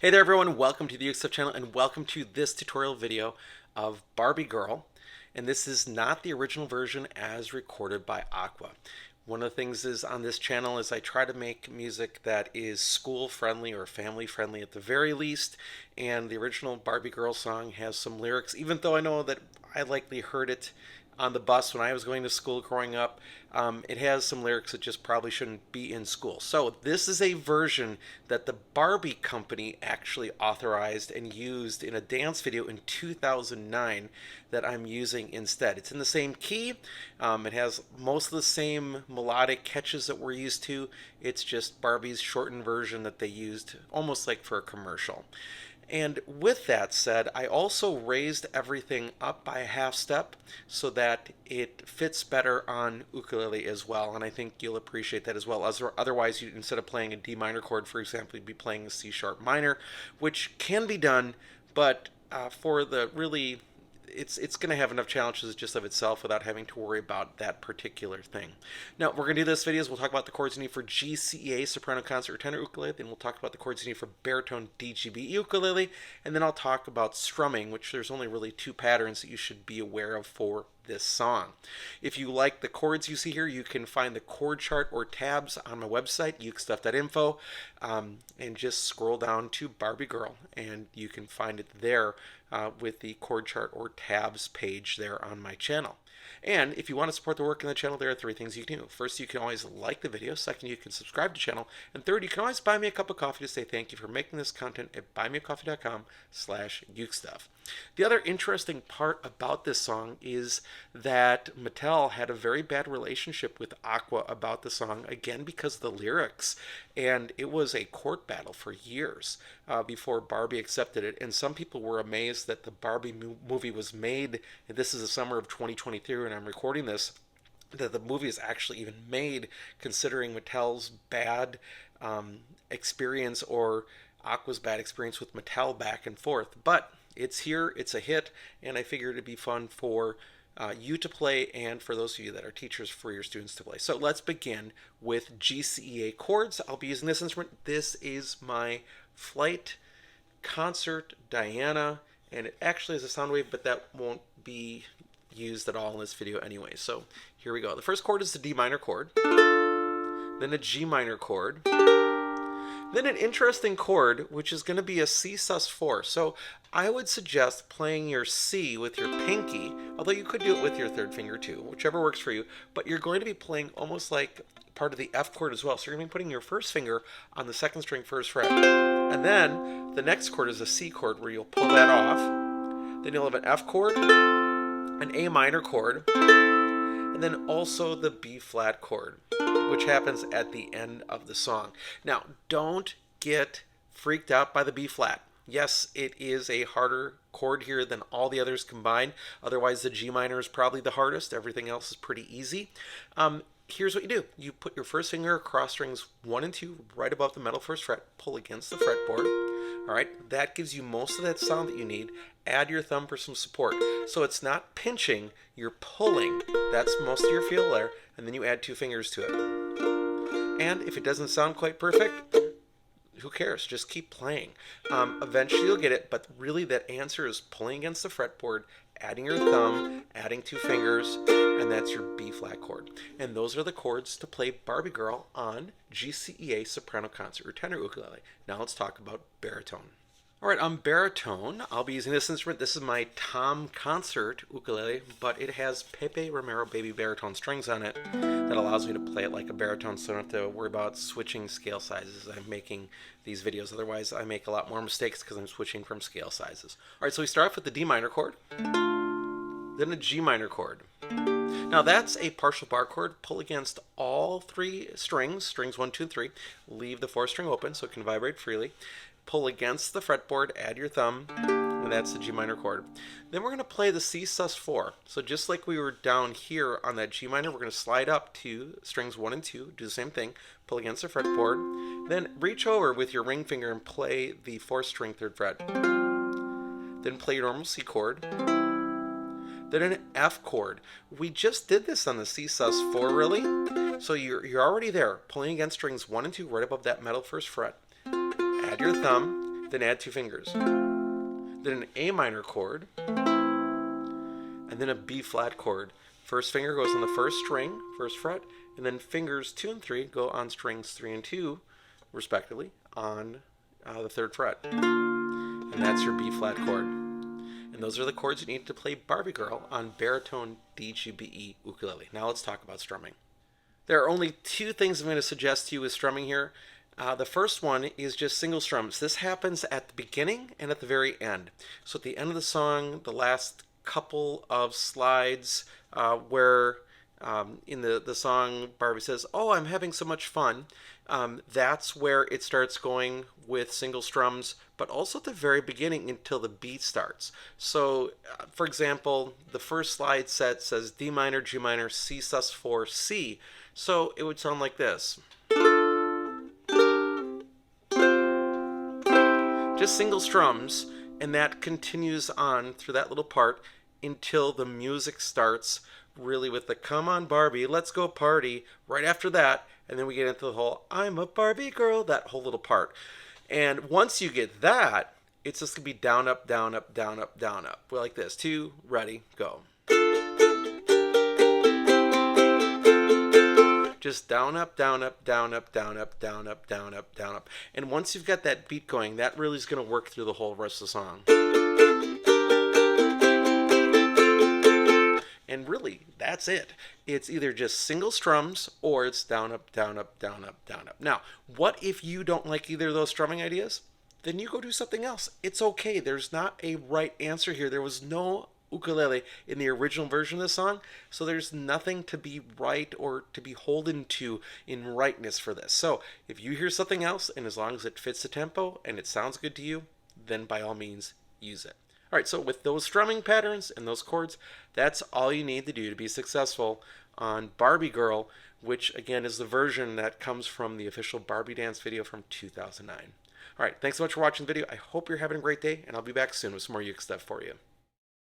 Hey there everyone, welcome to the UkeStuff channel and welcome to this tutorial video of Barbie Girl. And this is not the original version as recorded by Aqua. One of the things is on this channel is I try to make music that is school friendly or family friendly at the very least. And the original Barbie Girl song has some lyrics, even though I know that I likely heard it on the bus when I was going to school growing up. It has some lyrics that just probably shouldn't be in school. So this is a version that the Barbie company actually authorized and used in a dance video in 2009 that I'm using instead. It's in the same key. It has most of the same melodic catches that we're used to. It's just Barbie's shortened version that they used almost like for a commercial. And with that said, I also raised everything up by a half step so that it fits better on ukulele as well. And I think you'll appreciate that as well. Otherwise, instead of playing a D minor chord, for example, you'd be playing a C sharp minor, which can be done, but for the really it's going to have enough challenges just of itself without having to worry about that particular thing. Now, we're going to do this videos. We'll talk about the chords you need for GCEA soprano concert or tenor ukulele. Then we'll talk about the chords you need for baritone DGBE ukulele. And then I'll talk about strumming, which there's only really two patterns that you should be aware of for this song. If you like the chords you see here, you can find the chord chart or tabs on my website, UkeStuff.info, and just scroll down to Barbie Girl, and you can find it there with the chord chart or tabs page there on my channel. And if you want to support the work in the channel, there are three things you can do. First, you can always like the video. Second, you can subscribe to the channel. And third, you can always buy me a cup of coffee to say thank you for making this content at buymeacoffee.com/UkeStuff. The other interesting part about this song is that Mattel had a very bad relationship with Aqua about the song, again because of the lyrics. And it was a court battle for years before Barbie accepted it. And some people were amazed that the Barbie movie was made. And this is the summer of 2023 when I'm recording this, that the movie is actually even made considering Mattel's bad experience or Aqua's bad experience with Mattel back and forth. But it's here, it's a hit, and I figured it'd be fun for you to play and for those of you that are teachers for your students to play. So let's begin with GCEA Chords. I'll be using this instrument. This is my Flight Concert Diana, and it actually has a sound wave, but that won't be used at all in this video anyway. So here we go. The first chord is the D minor chord, then a G minor chord, then an interesting chord, which is going to be a C sus4. So I would suggest playing your C with your pinky, although you could do it with your third finger too, whichever works for you, but you're going to be playing almost like part of the F chord as well. So you're going to be putting your first finger on the second string first fret. And then the next chord is a C chord where you'll pull that off. Then you'll have an F chord, an A minor chord, and then also the B flat chord, which happens at the end of the song. Now, don't get freaked out by the B flat. Yes, it is a harder chord here than all the others combined. Otherwise, the G minor is probably the hardest. Everything else is pretty easy. Here's what you do. You put your first finger across strings 1 and 2 right above the middle first fret. Pull against the fretboard. All right, that gives you most of that sound that you need. Add your thumb for some support. So it's not pinching, you're pulling. That's most of your feel there. And then you add 2 fingers to it. And if it doesn't sound quite perfect, who cares? Just keep playing. Eventually you'll get it, but really that answer is pulling against the fretboard, adding your thumb, adding 2 fingers, and that's your B flat chord. And those are the chords to play Barbie Girl on GCEA soprano concert or tenor ukulele. Now let's talk about baritone. All right, on baritone, I'll be using this instrument. This is my Tom Concert ukulele, but it has Pepe Romero baby baritone strings on it that allows me to play it like a baritone, so I don't have to worry about switching scale sizes as I'm making these videos. Otherwise, I make a lot more mistakes because I'm switching from scale sizes. All right, so we start off with the D minor chord, then a G minor chord. Now that's a partial bar chord. Pull against all 3 strings 1, 2, and 3. Leave the 4th string open so it can vibrate freely. Pull against the fretboard, add your thumb, and that's the G minor chord. Then we're going to play the C sus4. So just like we were down here on that G minor, we're going to slide up to strings 1 and 2, do the same thing, pull against the fretboard, then reach over with your ring finger and play the 4th string 3rd fret. Then play your normal C chord, then an F chord. We just did this on the C sus4 really, so you're already there, pulling against strings 1 and 2 right above that middle 1st fret. Add your thumb, then add 2 fingers, then an A minor chord, and then a B flat chord. First finger goes on the first string, first fret, and then fingers 2 and 3 go on strings 3 and 2, respectively, on the 3rd fret. And that's your B flat chord. And those are the chords you need to play Barbie Girl on baritone DGBE ukulele. Now let's talk about strumming. There are only 2 things I'm going to suggest to you with strumming here. The first one is just single strums. This happens at the beginning and at the very end. So at the end of the song, the last couple of slides where in the song Barbie says, "Oh, I'm having so much fun," that's where it starts going with single strums, but also at the very beginning until the beat starts. So, for example, the first slide set says D minor, G minor, C sus4, C. So it would sound like this. Just single strums, and that continues on through that little part until the music starts really with the "Come on Barbie, let's go party" right after that, and then we get into the whole "I'm a Barbie girl," that whole little part. And once you get that, it's just gonna be down, up, down, up, down, up, down, up. We're like this. 2, ready, go. Just down, up, down, up, down, up, down, up, down, up, down, up, down, up. And once you've got that beat going, that really is going to work through the whole rest of the song. And really, that's it. It's either just single strums or it's down, up, down, up, down, up, down, up. Now, what if you don't like either of those strumming ideas? Then you go do something else. It's okay. There's not a right answer here. There was no ukulele in the original version of the song, so there's nothing to be right or to be holden to in rightness for this. So if you hear something else, and as long as it fits the tempo and it sounds good to you, then by all means use it. All right, so with those strumming patterns and those chords, that's all you need to do to be successful on Barbie Girl, which again is the version that comes from the official Barbie Dance video from 2009. All right, thanks so much for watching the video. I hope you're having a great day, and I'll be back soon with some more Uke stuff for you.